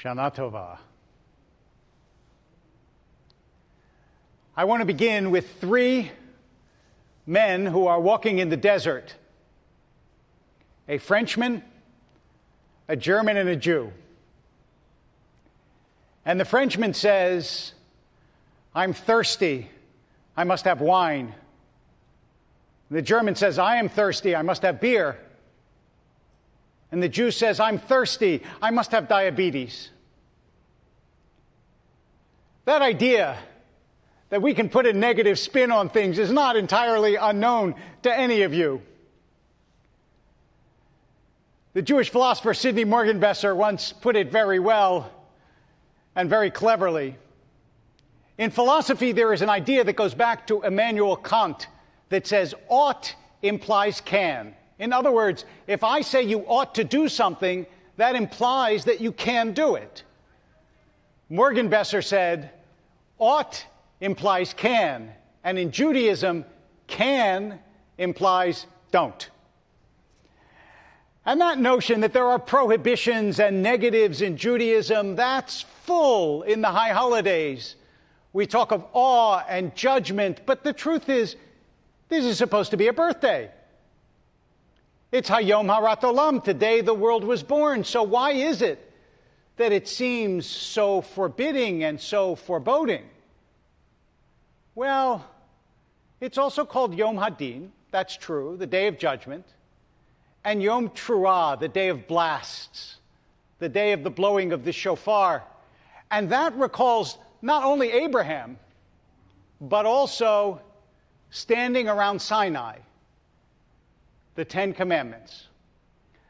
Shana Tova. I want to begin with three men who are walking in the desert: a Frenchman, a German, and a Jew. And the Frenchman says, "I'm thirsty, I must have wine." The German says, "I am thirsty, I must have beer." And the Jew says, "I'm thirsty, I must have diabetes." That idea that we can put a negative spin on things is not entirely unknown to any of you. The Jewish philosopher Sidney Morgenbesser once put it very well and very cleverly. In philosophy, there is an idea that goes back to Immanuel Kant that says ought implies can. In other words, if I say you ought to do something, that implies that you can do it. Morgenbesser said, ought implies can, and in Judaism, can implies don't. And that notion that there are prohibitions and negatives in Judaism, that's full in the high holidays. We talk of awe and judgment, but the truth is, this is supposed to be a birthday. It's Hayom Harat Olam, today the world was born. So why is it that it seems so forbidding and so foreboding? Well, it's also called Yom Hadin, that's true, the day of judgment, and Yom Teruah, the day of blasts, the day of the blowing of the shofar. And that recalls not only Abraham, but also standing around Sinai, the Ten Commandments.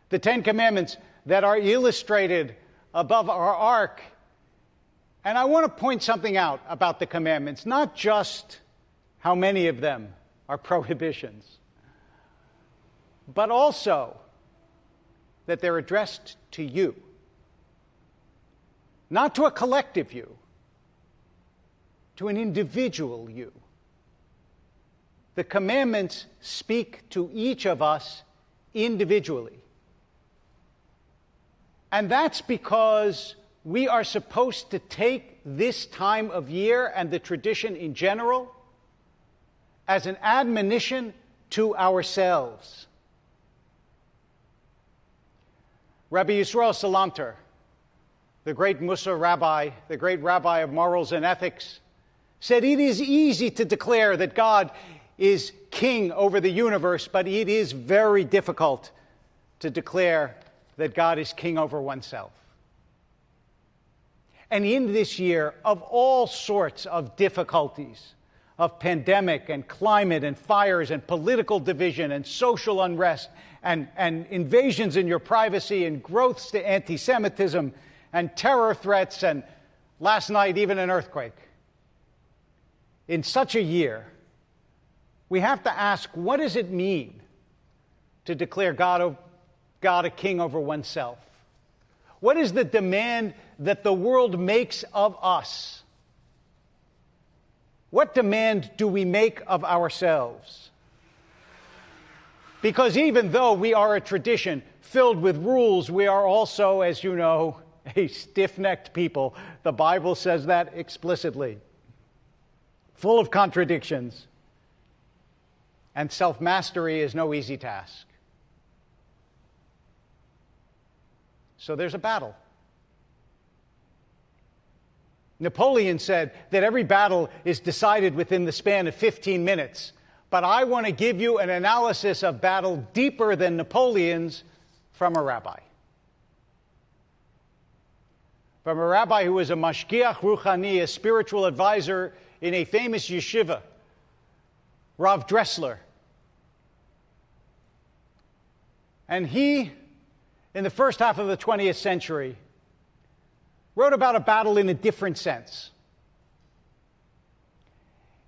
The Ten Commandments that are illustrated above our ark. And I want to point something out about the commandments, not just how many of them are prohibitions, but also that they're addressed to you, not to a collective you, to an individual you. The commandments speak to each of us individually. And that's because we are supposed to take this time of year and the tradition in general as an admonition to ourselves. Rabbi Yisrael Salanter, the great Mussar rabbi, the great rabbi of morals and ethics, said it is easy to declare that God is king over the universe, but it is very difficult to declare that God is king over oneself. And in this year of all sorts of difficulties, of pandemic and climate and fires and political division and social unrest and invasions in your privacy and growths to anti-Semitism and terror threats and last night even an earthquake. In such a year, we have to ask, what does it mean to declare God a king over oneself? What is the demand that the world makes of us? What demand do we make of ourselves? Because even though we are a tradition filled with rules, we are also, as you know, a stiff-necked people. The Bible says that explicitly. Full of contradictions. And self-mastery is no easy task. So there's a battle. Napoleon said that every battle is decided within the span of 15 minutes. But I want to give you an analysis of battle deeper than Napoleon's from a rabbi. From a rabbi who was a mashgiach ruchani, a spiritual advisor in a famous yeshiva, Rav Dressler. And he, in the first half of the 20th century, wrote about a battle in a different sense.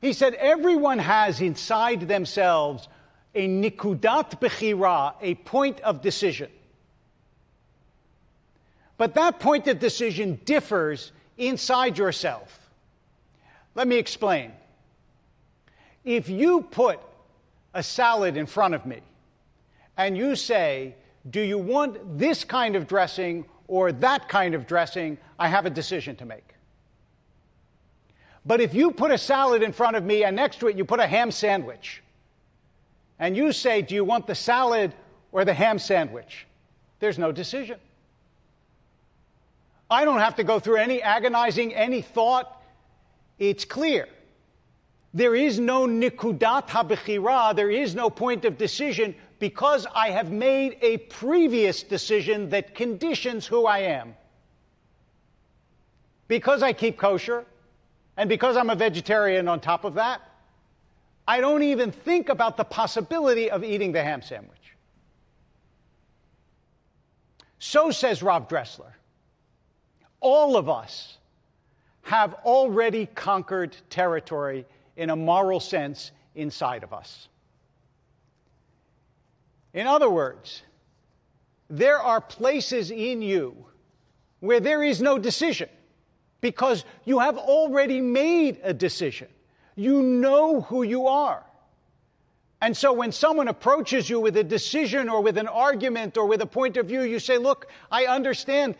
He said, everyone has inside themselves a nikudat bechira, a point of decision. But that point of decision differs inside yourself. Let me explain. If you put a salad in front of me and you say, do you want this kind of dressing or that kind of dressing, I have a decision to make. But if you put a salad in front of me and next to it you put a ham sandwich, and you say, do you want the salad or the ham sandwich? There's no decision. I don't have to go through any agonizing, any thought. It's clear. There is no nikudat habechira, there is no point of decision, because I have made a previous decision that conditions who I am. Because I keep kosher, and because I'm a vegetarian on top of that, I don't even think about the possibility of eating the ham sandwich. So says Rav Dressler, all of us have already conquered territory in a moral sense inside of us. In other words, there are places in you where there is no decision, because you have already made a decision. You know who you are. And so when someone approaches you with a decision or with an argument or with a point of view, you say, look, I understand,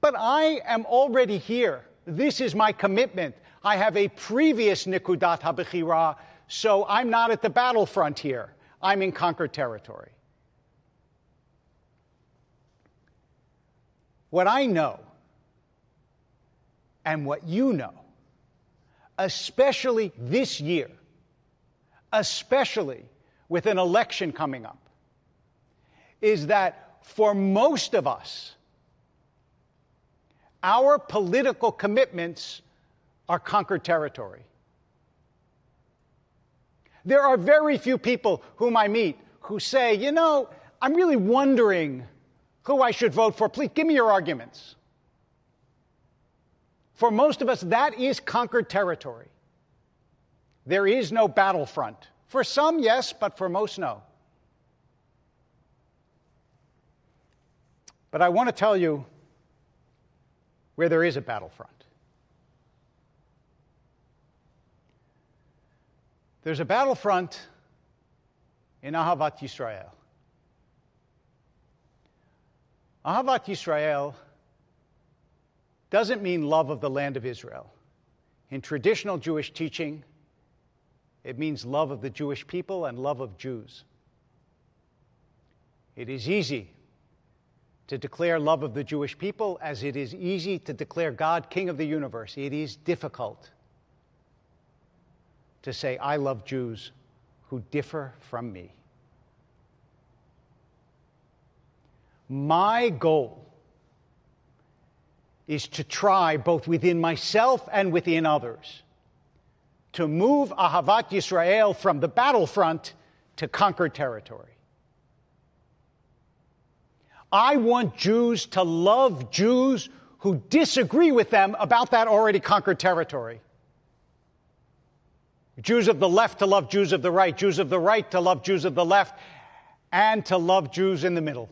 but I am already here. This is my commitment. I have a previous nikudat habechira, so I'm not at the battlefront here. I'm in conquered territory. What I know, and what you know, especially this year, especially with an election coming up, is that for most of us, our political commitments are conquered territory. There are very few people whom I meet who say, you know, I'm really wondering who I should vote for. Please give me your arguments. For most of us, that is conquered territory. There is no battlefront. For some, yes, but for most, no. But I want to tell you where there is a battlefront. There's a battlefront in Ahavat Yisrael. Ahavat Yisrael doesn't mean love of the land of Israel. In traditional Jewish teaching, it means love of the Jewish people and love of Jews. It is easy to declare love of the Jewish people as it is easy to declare God King of the universe. It is difficult to say, I love Jews who differ from me. My goal is to try, both within myself and within others, to move Ahavat Yisrael from the battlefront to conquered territory. I want Jews to love Jews who disagree with them about that already conquered territory. Jews of the left to love Jews of the right, Jews of the right to love Jews of the left, and to love Jews in the middle.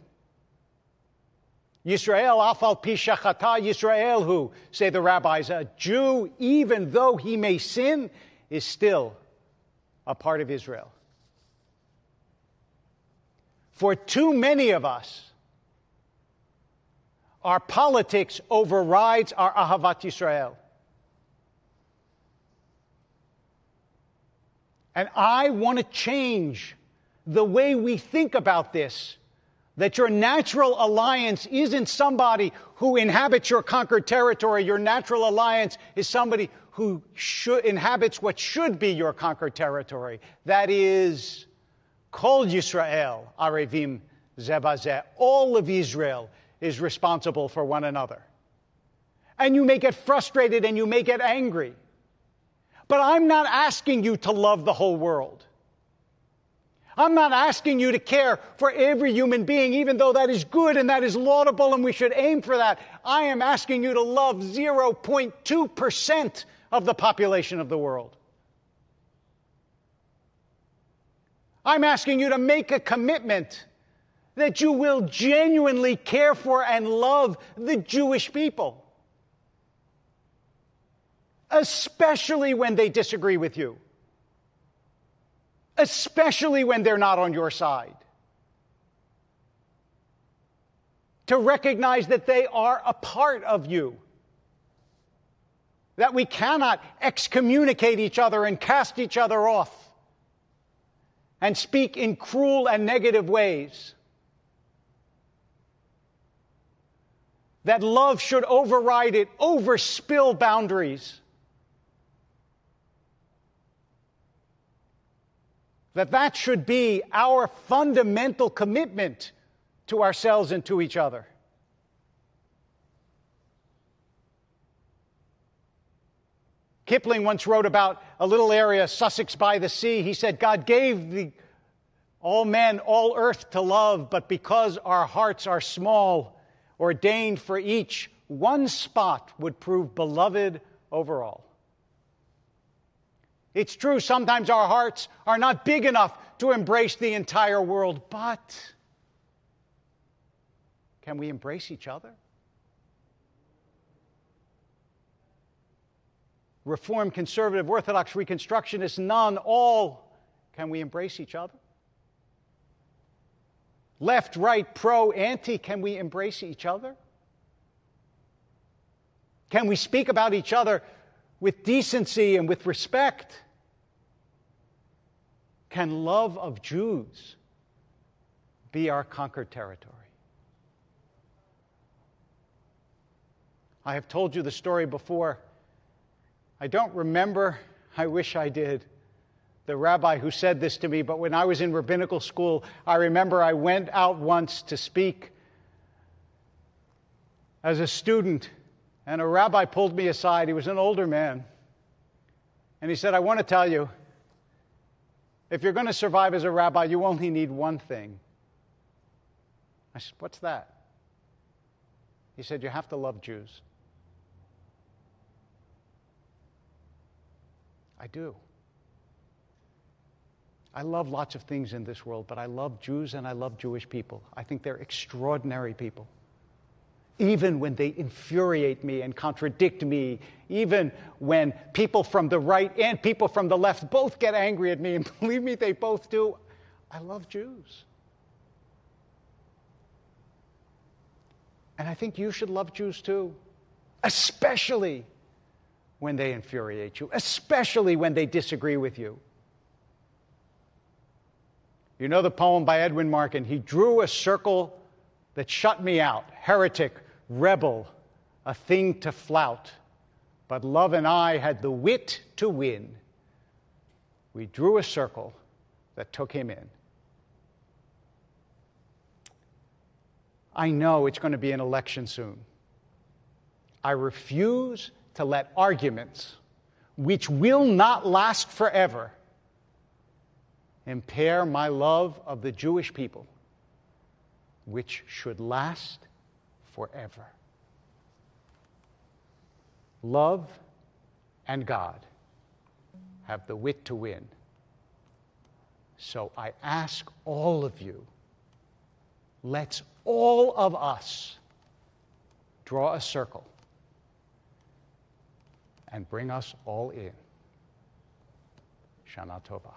Yisrael afal pi shachata, Yisrael who, say the rabbis, a Jew, even though he may sin, is still a part of Israel. For too many of us, our politics overrides our Ahavat Yisrael. And I want to change the way we think about this, that your natural alliance isn't somebody who inhabits your conquered territory. Your natural alliance is somebody who inhabits what should be your conquered territory. That is, Kol Yisrael Arevim Zeh Bazeh. All of Israel is responsible for one another. And you may get frustrated and you may get angry. But I'm not asking you to love the whole world. I'm not asking you to care for every human being, even though that is good and that is laudable and we should aim for that. I am asking you to love 0.2% of the population of the world. I'm asking you to make a commitment that you will genuinely care for and love the Jewish people, especially when they disagree with you, especially when they're not on your side. To recognize that they are a part of you, that we cannot excommunicate each other and cast each other off and speak in cruel and negative ways. That love should override it, overspill boundaries. That should be our fundamental commitment to ourselves and to each other. Kipling once wrote about a little area, Sussex by the sea. He said, God gave all men, all earth to love, but because our hearts are small, ordained for each, one spot would prove beloved over all. It's true, sometimes our hearts are not big enough to embrace the entire world, but can we embrace each other? Reformed, conservative, Orthodox, Reconstructionist, none, all, can we embrace each other? Left, right, pro, anti, can we embrace each other? Can we speak about each other with decency and with respect? Can love of Jews be our conquered territory? I have told you the story before. I don't remember, I wish I did, the rabbi who said this to me, but when I was in rabbinical school, I remember I went out once to speak as a student, and a rabbi pulled me aside. He was an older man. And he said, I want to tell you, if you're going to survive as a rabbi, you only need one thing. I said, what's that? He said, you have to love Jews. I do. I love lots of things in this world, but I love Jews and I love Jewish people. I think they're extraordinary people. Even when they infuriate me and contradict me, even when people from the right and people from the left both get angry at me, and believe me, they both do, I love Jews. And I think you should love Jews too, especially when they infuriate you, especially when they disagree with you. You know the poem by Edwin Markin, he drew a circle that shut me out, heretic, rebel, a thing to flout. But love and I had the wit to win. We drew a circle that took him in. I know it's going to be an election soon. I refuse to let arguments, which will not last forever, impair my love of the Jewish people, which should last forever. Love and God have the wit to win. So I ask all of you, let's all of us draw a circle and bring us all in. Shana Tova.